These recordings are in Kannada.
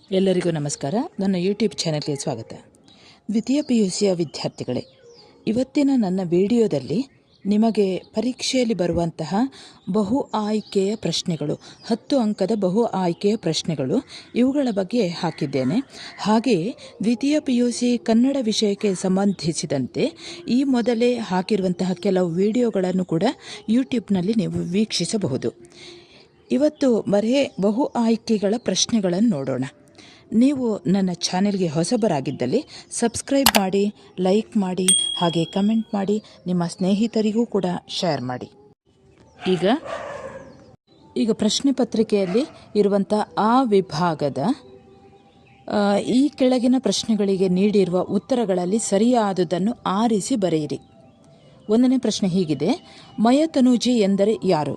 ಎಲ್ಲರಿಗೂ ನಮಸ್ಕಾರ. ನನ್ನ ಯೂಟ್ಯೂಬ್ ಚಾನೆಲ್ಗೆ ಸ್ವಾಗತ. ದ್ವಿತೀಯ PUCಯ ವಿದ್ಯಾರ್ಥಿಗಳೇ, ಇವತ್ತಿನ ನನ್ನ ವಿಡಿಯೋದಲ್ಲಿ ನಿಮಗೆ ಪರೀಕ್ಷೆಯಲ್ಲಿ ಬರುವಂತಹ ಬಹು ಆಯ್ಕೆಯ ಪ್ರಶ್ನೆಗಳು, 10 ಅಂಕದ ಬಹು ಆಯ್ಕೆಯ ಪ್ರಶ್ನೆಗಳು, ಇವುಗಳ ಬಗ್ಗೆ ಹಾಕಿದ್ದೇನೆ. ಹಾಗೆಯೇ ದ್ವಿತೀಯ PUC ಕನ್ನಡ ವಿಷಯಕ್ಕೆ ಸಂಬಂಧಿಸಿದಂತೆ ಈ ಮೊದಲೇ ಹಾಕಿರುವಂತಹ ಕೆಲವು ವಿಡಿಯೋಗಳನ್ನು ಕೂಡ ಯೂಟ್ಯೂಬ್ನಲ್ಲಿ ನೀವು ವೀಕ್ಷಿಸಬಹುದು. ಇವತ್ತು ಬಹು ಆಯ್ಕೆಗಳ ಪ್ರಶ್ನೆಗಳನ್ನು ನೋಡೋಣ. ನೀವು ನನ್ನ ಚಾನೆಲ್ಗೆ ಹೊಸಬರಾಗಿದ್ದಲ್ಲಿ ಸಬ್ಸ್ಕ್ರೈಬ್ ಮಾಡಿ, ಲೈಕ್ ಮಾಡಿ, ಹಾಗೆ ಕಮೆಂಟ್ ಮಾಡಿ, ನಿಮ್ಮ ಸ್ನೇಹಿತರಿಗೂ ಕೂಡ ಶೇರ್ ಮಾಡಿ. ಈಗ ಪ್ರಶ್ನೆ ಪತ್ರಿಕೆಯಲ್ಲಿ ಇರುವಂಥ ಆ ವಿಭಾಗದ ಈ ಕೆಳಗಿನ ಪ್ರಶ್ನೆಗಳಿಗೆ ನೀಡಿರುವ ಉತ್ತರಗಳಲ್ಲಿ ಸರಿಯಾದುದನ್ನು ಆರಿಸಿ ಬರೆಯಿರಿ. 1ನೇ ಪ್ರಶ್ನೆ ಹೀಗಿದೆ: ಮಯತನೂಜಿ ಎಂದರೆ ಯಾರು?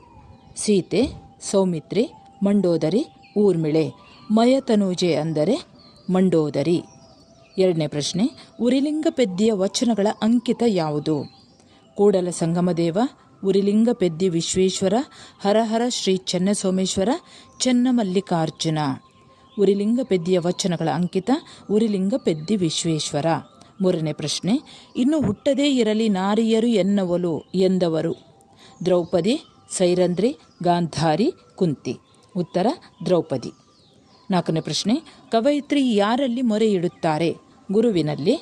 ಸೀತೆ, ಸೌಮಿತ್ರಿ, ಮಂಡೋದರಿ, ಊರ್ಮಿಳೆ. ಮಯತನೂಜೆ ಅಂದರೆ ಮಂಡೋದರಿ. 2ನೇ ಪ್ರಶ್ನೆ: ಉರಿಲಿಂಗಪೆದ್ದಿಯ ವಚನಗಳ ಅಂಕಿತ ಯಾವುದು? ಕೂಡಲ ಸಂಗಮದೇವ, ಉರಿಲಿಂಗಪೆದ್ದಿ ವಿಶ್ವೇಶ್ವರ, ಹರಹರ ಶ್ರೀ ಚೆನ್ನಸೋಮೇಶ್ವರ, ಚೆನ್ನಮಲ್ಲಿಕಾರ್ಜುನ. ಉರಿಲಿಂಗಪೆದ್ದಿಯ ವಚನಗಳ ಅಂಕಿತ ಉರಿಲಿಂಗಪೆದ್ದಿ ವಿಶ್ವೇಶ್ವರ. 3ನೇ ಪ್ರಶ್ನೆ: ಇನ್ನು ಹುಟ್ಟದೇ ಇರಲಿ ನಾರಿಯರು ಎನ್ನವಲು ಎಂದವರು? ದ್ರೌಪದಿ, ಸೈರಂಧ್ರಿ, ಗಾಂಧಾರಿ, ಕುಂತಿ. ಉತ್ತರ ದ್ರೌಪದಿ. 4ನೇ ಪ್ರಶ್ನೆ: ಕವಯಿತ್ರಿ ಯಾರಲ್ಲಿ ಮೊರೆ ಇಡುತ್ತಾರೆ? ಗುರುವಿನಲ್ಲಿ,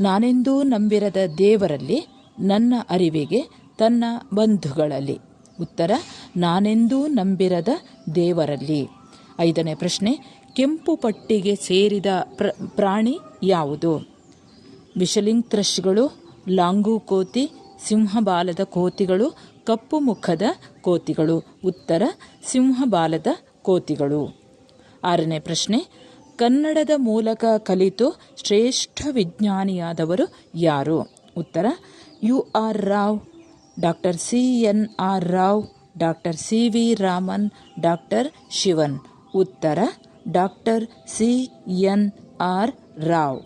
ನಾನೆಂದೂ ನಂಬಿರದ ದೇವರಲ್ಲಿ, ನನ್ನ ಅರಿವಿಗೆ, ತನ್ನ ಬಂಧುಗಳಲ್ಲಿ. ಉತ್ತರ ನಾನೆಂದೂ ನಂಬಿರದ ದೇವರಲ್ಲಿ. 5ನೇ ಪ್ರಶ್ನೆ: ಕೆಂಪು ಪಟ್ಟಿಗೆ ಸೇರಿದ ಪ್ರಾಣಿ ಯಾವುದು? ವಿಷಲಿಂಗ್ ಥ್ರಶ್ಗಳು, ಲಾಂಗು ಕೋತಿ, ಸಿಂಹಬಾಲದ ಕೋತಿಗಳು, ಕಪ್ಪು ಮುಖದ ಕೋತಿಗಳು. ಉತ್ತರ ಸಿಂಹಬಾಲದ ಕೋತಿಗಳು. 6ನೇ ಪ್ರಶ್ನೆ: ಕನ್ನಡದ ಮೂಲಕ ಕಲಿತು ಶ್ರೇಷ್ಠ ವಿಜ್ಞಾನಿಯಾದವರು ಯಾರು? ಉತ್ತರ UR Rao, doctor CNR Rao, doctor CV Raman, doctor Shivan. ಉತ್ತರ ಡಾಕ್ಟರ್ CNR ರಾವ್.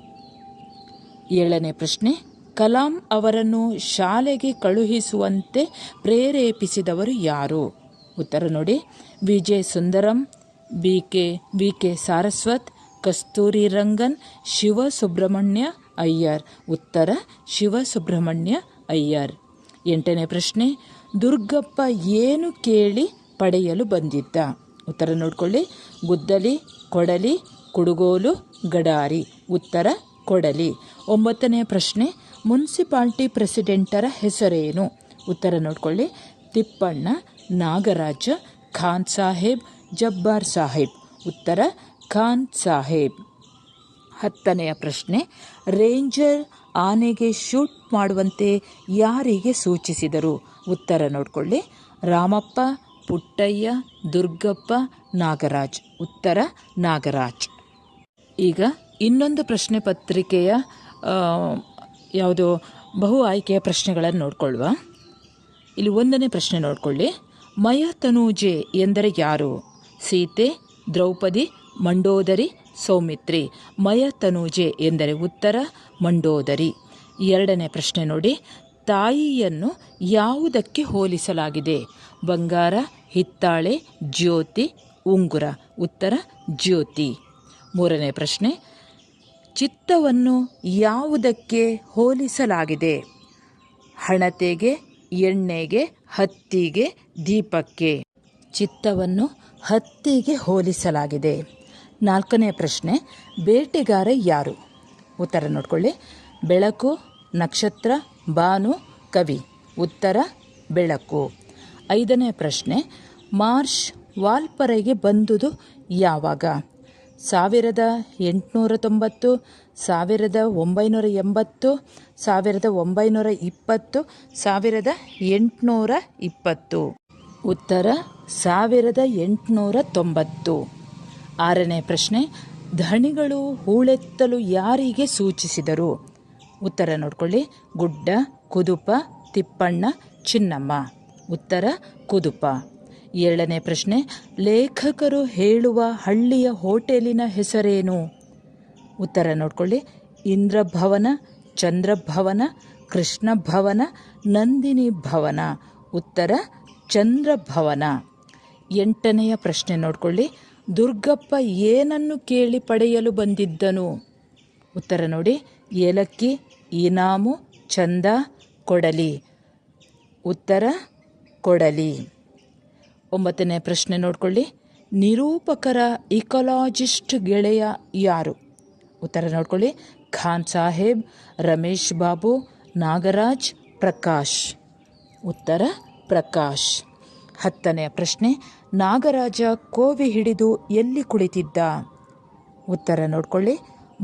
7ನೇ ಪ್ರಶ್ನೆ: ಕಲಾಂ ಅವರನ್ನು ಶಾಲೆಗೆ ಕಳುಹಿಸುವಂತೆ ಪ್ರೇರೇಪಿಸಿದವರು ಯಾರು? ಉತ್ತರ ನೋಡಿ: ವಿಜಯ ಸುಂದರಂ, BK ಸಾರಸ್ವತ್, ಕಸ್ತೂರಿ ರಂಗನ್, ಶಿವಸುಬ್ರಹ್ಮಣ್ಯ ಅಯ್ಯರ್. ಉತ್ತರ ಶಿವಸುಬ್ರಹ್ಮಣ್ಯ ಅಯ್ಯರ್. 8ನೇ ಪ್ರಶ್ನೆ: ದುರ್ಗಪ್ಪ ಏನು ಕೇಳಿ ಪಡೆಯಲು ಬಂದಿದ್ದ? ಉತ್ತರ ನೋಡ್ಕೊಳ್ಳಿ: ಗುದ್ದಲಿ, ಕೊಡಲಿ, ಕುಡುಗೋಲು, ಗಡಾರಿ. ಉತ್ತರ ಕೊಡಲಿ. 9ನೇ ಪ್ರಶ್ನೆ: ಮುನ್ಸಿಪಾಲ್ಟಿ ಪ್ರೆಸಿಡೆಂಟರ ಹೆಸರೇನು? ಉತ್ತರ ನೋಡ್ಕೊಳ್ಳಿ: ತಿಪ್ಪಣ್ಣ, ನಾಗರಾಜ, ಖಾನ್ ಸಾಹೇಬ್, ಜಬ್ಬಾರ್ ಸಾಹೇಬ್. ಉತ್ತರ ಖಾನ್ ಸಾಹೇಬ್. 10ನೆಯ ಪ್ರಶ್ನೆ: ರೇಂಜರ್ ಆನೆಗೆ ಶೂಟ್ ಮಾಡುವಂತೆ ಯಾರಿಗೆ ಸೂಚಿಸಿದರು? ಉತ್ತರ ನೋಡ್ಕೊಳ್ಳಿ: ರಾಮಪ್ಪ, ಪುಟ್ಟಯ್ಯ, ದುರ್ಗಪ್ಪ, ನಾಗರಾಜ್. ಉತ್ತರ ನಾಗರಾಜ್. ಈಗ ಇನ್ನೊಂದು ಪ್ರಶ್ನೆ ಪತ್ರಿಕೆಯ ಯಾವುದೋ ಬಹು ಆಯ್ಕೆಯ ಪ್ರಶ್ನೆಗಳನ್ನು ನೋಡ್ಕೊಳ್ಳುವ. ಇಲ್ಲಿ 1ನೇ ಪ್ರಶ್ನೆ ನೋಡ್ಕೊಳ್ಳಿ: ಮಯತನೂಜೆ ಎಂದರೆ ಯಾರು? ಸೀತೆ, ದ್ರೌಪದಿ, ಮಂಡೋದರಿ, ಸೌಮಿತ್ರಿ. ಮಯತನೂಜೆ ಎಂದರೆ ಉತ್ತರ ಮಂಡೋದರಿ. 2ನೇ ಪ್ರಶ್ನೆ ನೋಡಿ: ತಾಯಿಯನ್ನು ಯಾವುದಕ್ಕೆ ಹೋಲಿಸಲಾಗಿದೆ? ಬಂಗಾರ, ಹಿತ್ತಾಳೆ, ಜ್ಯೋತಿ, ಉಂಗುರ. ಉತ್ತರ ಜ್ಯೋತಿ. 3ನೇ ಪ್ರಶ್ನೆ: ಚಿತ್ತವನ್ನು ಯಾವುದಕ್ಕೆ ಹೋಲಿಸಲಾಗಿದೆ? ಹಣತೆಗೆ, ಎಣ್ಣೆಗೆ, ಹತ್ತಿಗೆ, ದೀಪಕ್ಕೆ. ಚಿತ್ತವನ್ನು ಹತ್ತಿಗೆ ಹೋಲಿಸಲಾಗಿದೆ. 4ನೇ ಪ್ರಶ್ನೆ: ಬೇಟೆಗಾರ ಯಾರು? ಉತ್ತರ ನೋಡ್ಕೊಳ್ಳಿ: ಬೆಳಕು, ನಕ್ಷತ್ರ, ಬಾನು, ಕವಿ. ಉತ್ತರ ಬೆಳಕು. 5ನೇ ಪ್ರಶ್ನೆ: ಮಾರ್ಷ್ ವಾಲ್ಪರೆಗೆ ಬಂದುದು ಯಾವಾಗ? 1890, 1980, 1920, 1820. ಉತ್ತರ 1890. 6ನೇ ಪ್ರಶ್ನೆ: ಧಣಿಗಳು ಹೂಳೆತ್ತಲು ಯಾರಿಗೆ ಸೂಚಿಸಿದರು? ಉತ್ತರ ನೋಡ್ಕೊಳ್ಳಿ: ಗುಡ್ಡ, ಕುದುಪ, ತಿಪ್ಪಣ್ಣ, ಚಿನ್ನಮ್ಮ. ಉತ್ತರ ಕುದುಪ. 7ನೇ ಪ್ರಶ್ನೆ: ಲೇಖಕರು ಹೇಳುವ ಹಳ್ಳಿಯ ಹೋಟೆಲಿನ ಹೆಸರೇನು? ಉತ್ತರ ನೋಡ್ಕೊಳ್ಳಿ: ಇಂದ್ರಭವನ, ಚಂದ್ರಭವನ, ಕೃಷ್ಣ ಭವನ, ನಂದಿನಿ ಭವನ. ಉತ್ತರ ಚಂದ್ರಭವನ. 8ನೆಯ ಪ್ರಶ್ನೆ ನೋಡ್ಕೊಳ್ಳಿ: ದುರ್ಗಪ್ಪ ಏನನ್ನು ಕೇಳಿ ಪಡೆಯಲು ಬಂದಿದ್ದನು? ಉತ್ತರ ನೋಡಿ, ಏಲಕ್ಕಿ, ಇನಾಮು, ಚಂದ, ಕೊಡಲಿ. ಉತ್ತರ ಕೊಡಲಿ. 9ನೇ ಪ್ರಶ್ನೆ ನೋಡ್ಕೊಳ್ಳಿ. ನಿರೂಪಕರ ಇಕಾಲಜಿಸ್ಟ್ ಗೆಳೆಯ ಯಾರು? ಉತ್ತರ ನೋಡ್ಕೊಳ್ಳಿ, ಖಾನ್ ಸಾಹೇಬ್, ರಮೇಶ್ ಬಾಬು, ನಾಗರಾಜ್, ಪ್ರಕಾಶ್. ಉತ್ತರ ಪ್ರಕಾಶ್. 10ನೇ ಪ್ರಶ್ನೆ. ನಾಗರಾಜ ಕೋವಿ ಹಿಡಿದು ಎಲ್ಲಿ ಕುಳಿತಿದ್ದ? ಉತ್ತರ ನೋಡ್ಕೊಳ್ಳಿ,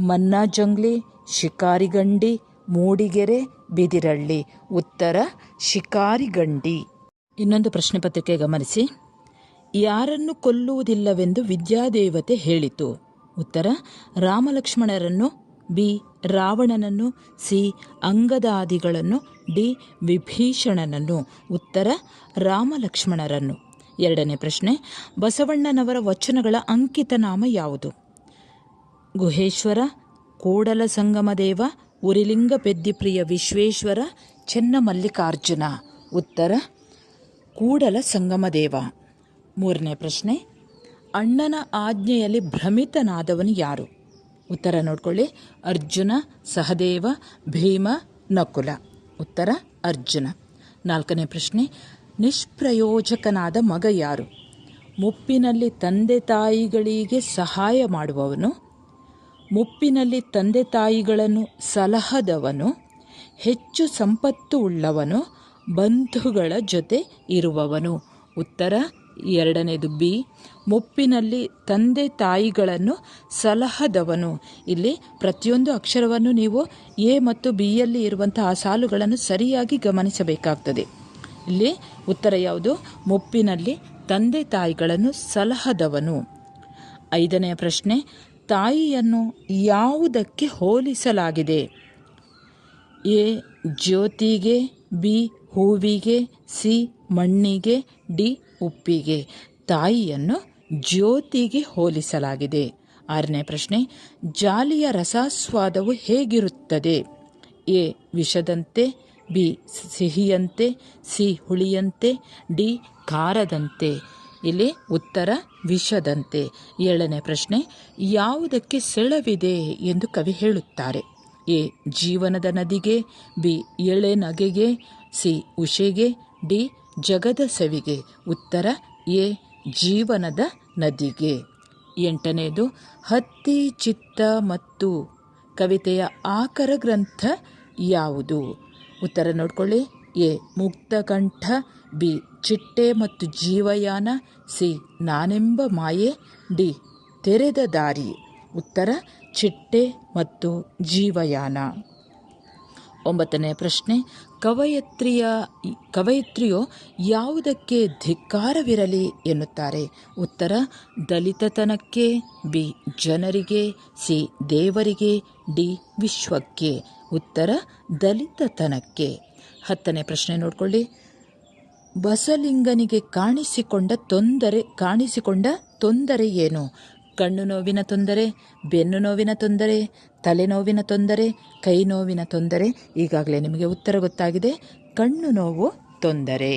ಮನ್ನಾ ಜಂಗ್ಲಿ, ಶಿಕಾರಿಗಂಡಿ, ಮೂಡಿಗೆರೆ, ಬಿದಿರಳ್ಳಿ. ಉತ್ತರ ಶಿಕಾರಿಗಂಡಿ. ಇನ್ನೊಂದು ಪ್ರಶ್ನೆ ಪತ್ರಿಕೆ ಗಮನಿಸಿ. ಯಾರನ್ನು ಕೊಲ್ಲುವುದಿಲ್ಲವೆಂದು ವಿದ್ಯಾದೇವತೆ ಹೇಳಿತು? ಉತ್ತರ ರಾಮಲಕ್ಷ್ಮಣರನ್ನು, ಬಿ ರಾವಣನನ್ನು, ಸಿ ಅಂಗದಾದಿಗಳನ್ನು, ಡಿ ವಿಭೀಷಣನನ್ನು. ಉತ್ತರ ರಾಮಲಕ್ಷ್ಮಣರನ್ನು. 2ನೇ ಪ್ರಶ್ನೆ. ಬಸವಣ್ಣನವರ ವಚನಗಳ ಅಂಕಿತ ನಾಮ ಯಾವುದು? ಗುಹೇಶ್ವರ, ಕೂಡಲ ಸಂಗಮದೇವ, ಉರಿಲಿಂಗ ಪೆದ್ದಿಪ್ರಿಯ ವಿಶ್ವೇಶ್ವರ, ಚೆನ್ನಮಲ್ಲಿಕಾರ್ಜುನ. ಉತ್ತರ ಕೂಡಲ ಸಂಗಮದೇವ. 3ನೇ ಪ್ರಶ್ನೆ. ಅಣ್ಣನ ಆಜ್ಞೆಯಲ್ಲಿ ಭ್ರಮಿತನಾದವನು ಯಾರು? ಉತ್ತರ ನೋಡ್ಕೊಳ್ಳಿ, ಅರ್ಜುನ, ಸಹದೇವ, ಭೀಮ, ನಕುಲ. ಉತ್ತರ ಅರ್ಜುನ. 4ನೇ ಪ್ರಶ್ನೆ. ನಿಷ್ಪ್ರಯೋಜಕನಾದ ಮಗ ಯಾರು? ಮುಪ್ಪಿನಲ್ಲಿ ತಂದೆ ತಾಯಿಗಳಿಗೆ ಸಹಾಯ ಮಾಡುವವನು, ಮುಪ್ಪಿನಲ್ಲಿ ತಂದೆ ತಾಯಿಗಳನ್ನು ಸಲಹದವನು, ಹೆಚ್ಚು ಸಂಪತ್ತು ಉಳ್ಳವನು, ಬಂಧುಗಳ ಜೊತೆ ಇರುವವನು. ಉತ್ತರ 2ನೇದು ಬಿ, ಮುಪ್ಪಿನಲ್ಲಿ ತಂದೆ ತಾಯಿಗಳನ್ನು ಸಲಹದವನು. ಇಲ್ಲಿ ಪ್ರತಿಯೊಂದು ಅಕ್ಷರವನ್ನು ನೀವು ಎ ಮತ್ತು ಬಿಯಲ್ಲಿ ಇರುವಂತಹ ಸಾಲುಗಳನ್ನು ಸರಿಯಾಗಿ ಗಮನಿಸಬೇಕಾಗ್ತದೆ. ಇಲ್ಲಿ ಉತ್ತರ ಯಾವುದು? ಮುಪ್ಪಿನಲ್ಲಿ ತಂದೆ ತಾಯಿಗಳನ್ನು ಸಲಹದವನು. 5ನೇ ಪ್ರಶ್ನೆ. ತಾಯಿಯನ್ನು ಯಾವುದಕ್ಕೆ ಹೋಲಿಸಲಾಗಿದೆ? ಎ ಜ್ಯೋತಿಗೆ, ಬಿ ಹೂವಿಗೆ, ಸಿ ಮಣ್ಣಿಗೆ, ಡಿ ಉಪ್ಪಿಗೆ. ತಾಯಿಯನ್ನು ಜ್ಯೋತಿಗೆ ಹೋಲಿಸಲಾಗಿದೆ. 6ನೇ ಪ್ರಶ್ನೆ. ಜಾಲಿಯ ರಸಾಸ್ವಾದವು ಹೇಗಿರುತ್ತದೆ? ಎ ವಿಷದಂತೆ, ಬಿ ಸಿಹಿಯಂತೆ, ಸಿ ಹುಳಿಯಂತೆ, ಡಿ ಖಾರದಂತೆ. ಇಲ್ಲಿ ಉತ್ತರ ವಿಷದಂತೆ. 7ನೇ ಪ್ರಶ್ನೆ. ಯಾವುದಕ್ಕೆ ಸೆಳವಿದೆ ಎಂದು ಕವಿ ಹೇಳುತ್ತಾರೆ? ಎ ಜೀವನದ ನದಿಗೆ, ಬಿ ಎಳೆ ನಗೆಗೆ, ಸಿ ಉಷೆಗೆ, ಡಿ ಜಗದ ಸವಿಗೆ. ಉತ್ತರ ಎ ಜೀವನದ ನದಿಗೆ. 8ನೇದು. ಹತ್ತಿ ಚಿತ್ತ ಮತ್ತು ಕವಿತೆಯ ಆಕರ ಗ್ರಂಥ ಯಾವುದು? ಉತ್ತರ ನೋಡ್ಕೊಳ್ಳಿ, ಎ ಮುಕ್ತಕಂಠ, ಬಿ ಚಿಟ್ಟೆ ಮತ್ತು ಜೀವಯಾನ, ಸಿ ನಾನೆಂಬ ಮಾಯೆ, ಡಿ ತೆರೆದ ದಾರಿ. ಉತ್ತರ ಚಿಟ್ಟೆ ಮತ್ತು ಜೀವಯಾನ. 9ನೇ ಪ್ರಶ್ನೆ. ಕವಯತ್ರಿಯು ಯಾವುದಕ್ಕೆ ಧಿಕ್ಕಾರವಿರಲಿ ಎನ್ನುತ್ತಾರೆ? ಉತ್ತರ ದಲಿತತನಕ್ಕೆ, ಬಿ ಜನರಿಗೆ, ಸಿ ದೇವರಿಗೆ, ಡಿ ವಿಶ್ವಕ್ಕೆ. ಉತ್ತರ ದಲಿತತನಕ್ಕೆ. 10ನೇ ಪ್ರಶ್ನೆ ನೋಡ್ಕೊಳ್ಳಿ. ಬಸಲಿಂಗನಿಗೆ ಕಾಣಿಸಿಕೊಂಡ ತೊಂದರೆ ಏನು? ಕಣ್ಣು ನೋವಿನ ತೊಂದರೆ, ಬೆನ್ನು ನೋವಿನ ತೊಂದರೆ, ತಲೆನೋವಿನ ತೊಂದರೆ, ಕೈ ನೋವಿನ ತೊಂದರೆ. ಈಗಾಗಲೇ ನಿಮಗೆ ಉತ್ತರ ಗೊತ್ತಾಗಿದೆ, ಕಣ್ಣು ನೋವು ತೊಂದರೆ.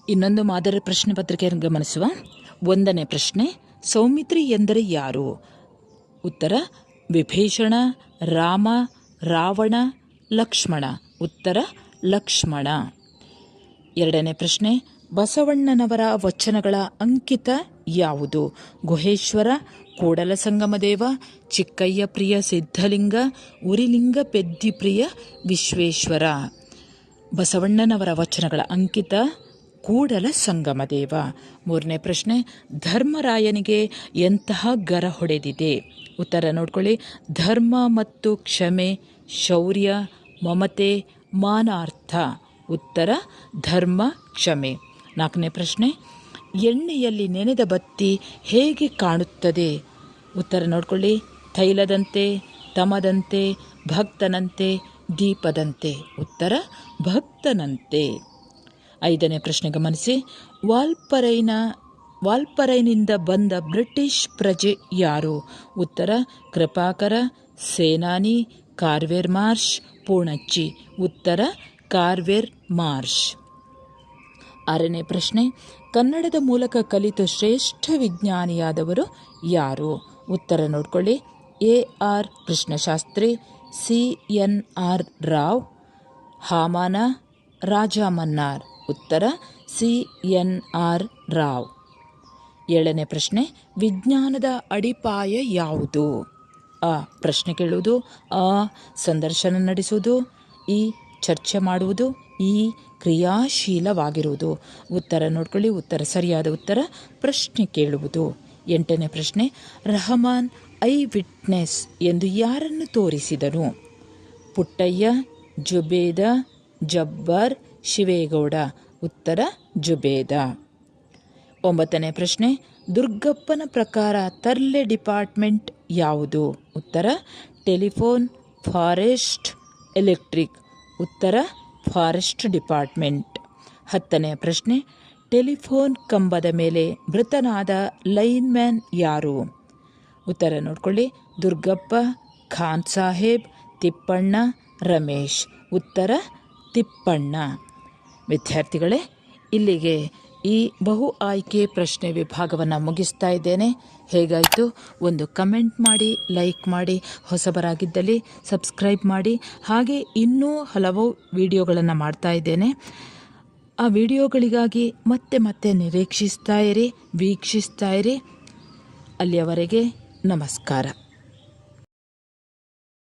ಇನ್ನೊಂದು ಮಾದರಿ ಪ್ರಶ್ನೆ ಪತ್ರಿಕೆಯನ್ನು ಗಮನಿಸುವ. 1ನೇ ಪ್ರಶ್ನೆ. ಸೌಮಿತ್ರಿ ಎಂದರೆ ಯಾರು? ಉತ್ತರ ವಿಭೀಷಣ, ರಾಮ, ರಾವಣ, ಲಕ್ಷ್ಮಣ. ಉತ್ತರ ಲಕ್ಷ್ಮಣ. 2ನೇ ಪ್ರಶ್ನೆ. ಬಸವಣ್ಣನವರ ವಚನಗಳ ಅಂಕಿತ ಯಾವುದು? ಗುಹೇಶ್ವರ, ಕೂಡಲ ಸಂಗಮದೇವ, ಚಿಕ್ಕಯ್ಯ ಪ್ರಿಯ ಸಿದ್ಧಲಿಂಗ, ಉರಿಲಿಂಗ ಪೆದ್ದಿಪ್ರಿಯ ವಿಶ್ವೇಶ್ವರ. ಬಸವಣ್ಣನವರ ವಚನಗಳ ಅಂಕಿತ ಕೂಡಲ ಸಂಗಮದೇವ. 3ನೇ ಪ್ರಶ್ನೆ. ಧರ್ಮರಾಯನಿಗೆ ಎಂತಹ ಗರ ಹೊಡೆದಿದೆ? ಉತ್ತರ ನೋಡ್ಕೊಳ್ಳಿ, ಧರ್ಮ ಮತ್ತು ಕ್ಷಮೆ, ಶೌರ್ಯ, ಮಮತೆ, ಮಾನಾರ್ಥ. ಉತ್ತರ ಧರ್ಮ, ಕ್ಷಮೆ. 4ನೇ ಪ್ರಶ್ನೆ. ಎಣ್ಣೆಯಲ್ಲಿ ನೆನೆದ ಬತ್ತಿ ಹೇಗೆ ಕಾಣುತ್ತದೆ? ಉತ್ತರ ನೋಡ್ಕೊಳ್ಳಿ, ತೈಲದಂತೆ, ತಮದಂತೆ, ಭಕ್ತನಂತೆ, ದೀಪದಂತೆ. ಉತ್ತರ ಭಕ್ತನಂತೆ. 5ನೇ ಪ್ರಶ್ನೆ ಗಮನಿಸಿ. ವಾಲ್ಪರೈನಿಂದ ಬಂದ ಬ್ರಿಟಿಷ್ ಪ್ರಜೆ ಯಾರು? ಉತ್ತರ ಕೃಪಾಕರ, ಸೇನಾನಿ, ಕಾರ್ವೇರ್ ಮಾರ್ಷ್, ಪೂಣಚ್ಚಿ. ಉತ್ತರ ಕಾರ್ವೇರ್ ಮಾರ್ಷ್. 6ನೇ ಪ್ರಶ್ನೆ. ಕನ್ನಡದ ಮೂಲಕ ಕಲಿತು ಶ್ರೇಷ್ಠ ವಿಜ್ಞಾನಿಯಾದವರು ಯಾರು? ಉತ್ತರ ನೋಡ್ಕೊಳ್ಳಿ. AR Krishnashastri, CNR Rao, ಹಾಮಾನ, Rajamannar. ಉತ್ತರ CNR ರಾವ್. 7ನೇ ಪ್ರಶ್ನೆ, ವಿಜ್ಞಾನದ ಅಡಿಪಾಯ ಯಾವುದು? ಪ್ರಶ್ನೆ ಕೇಳುವುದು, ಸಂದರ್ಶನ ನಡೆಸುವುದು, ಚರ್ಚೆ ಮಾಡುವುದು, ಕ್ರಿಯಾಶೀಲವಾಗಿರುವುದು. ಉತ್ತರ ನೋಡ್ಕೊಳ್ಳಿ. ಸರಿಯಾದ ಉತ್ತರ ಪ್ರಶ್ನೆ ಕೇಳುವುದು. 8ನೇ ಪ್ರಶ್ನೆ, ರಹಮಾನ್ ಐ ವಿಟ್ನೆಸ್ ಎಂದು ಯಾರನ್ನು ತೋರಿಸಿದನು? ಪುಟ್ಟಯ್ಯ, ಜುಬೇದ, ಜಬ್ಬಾರ್, ಶಿವೇಗೌಡ. ಉತ್ತರ ಜುಬೇದ. 9ನೇ ಪ್ರಶ್ನೆ, ದುರ್ಗಪ್ಪನ ಪ್ರಕಾರ ತರ್ಲೆ ಡಿಪಾರ್ಟ್ಮೆಂಟ್ ಯಾವುದು? ಉತ್ತರ ಟೆಲಿಫೋನ್, ಫಾರೆಸ್ಟ್, ಎಲೆಕ್ಟ್ರಿಕ್. ಉತ್ತರ ಫಾರೆಸ್ಟ್ ಡಿಪಾರ್ಟ್ಮೆಂಟ್. 10ನೇ ಪ್ರಶ್ನೆ, ಟೆಲಿಫೋನ್ ಕಂಬದ ಮೇಲೆ ಮೃತನಾದ ಲೈನ್ಮ್ಯಾನ್ ಯಾರು? ಉತ್ತರ ನೋಡ್ಕೊಳ್ಳಿ. ದುರ್ಗಪ್ಪ, ಖಾನ್ ಸಾಹೇಬ್, ತಿಪ್ಪಣ್ಣ, ರಮೇಶ್. ಉತ್ತರ ತಿಪ್ಪಣ್ಣ. ವಿದ್ಯಾರ್ಥಿಗಳೇ, ಇಲ್ಲಿಗೆ ಈ ಬಹು ಆಯ್ಕೆ ಪ್ರಶ್ನೆ ವಿಭಾಗವನ್ನು ಮುಗಿಸ್ತಾ ಇದ್ದೇನೆ. ಹೇಗಾಯಿತು? ಒಂದು ಕಮೆಂಟ್ ಮಾಡಿ, ಲೈಕ್ ಮಾಡಿ, ಹೊಸಬರಾಗಿದ್ದಲ್ಲಿ ಸಬ್ಸ್ಕ್ರೈಬ್ ಮಾಡಿ. ಹಾಗೆ ಇನ್ನೂ ಹಲವು ವಿಡಿಯೋಗಳನ್ನು ಮಾಡ್ತಾ ಇದ್ದೇನೆ. ಆ ವಿಡಿಯೋಗಳಿಗಾಗಿ ಮತ್ತೆ ನಿರೀಕ್ಷಿಸ್ತಾ ಇರಿ, ವೀಕ್ಷಿಸ್ತಾ ಇರಿ. ಅಲ್ಲಿಯವರೆಗೆ ನಮಸ್ಕಾರ.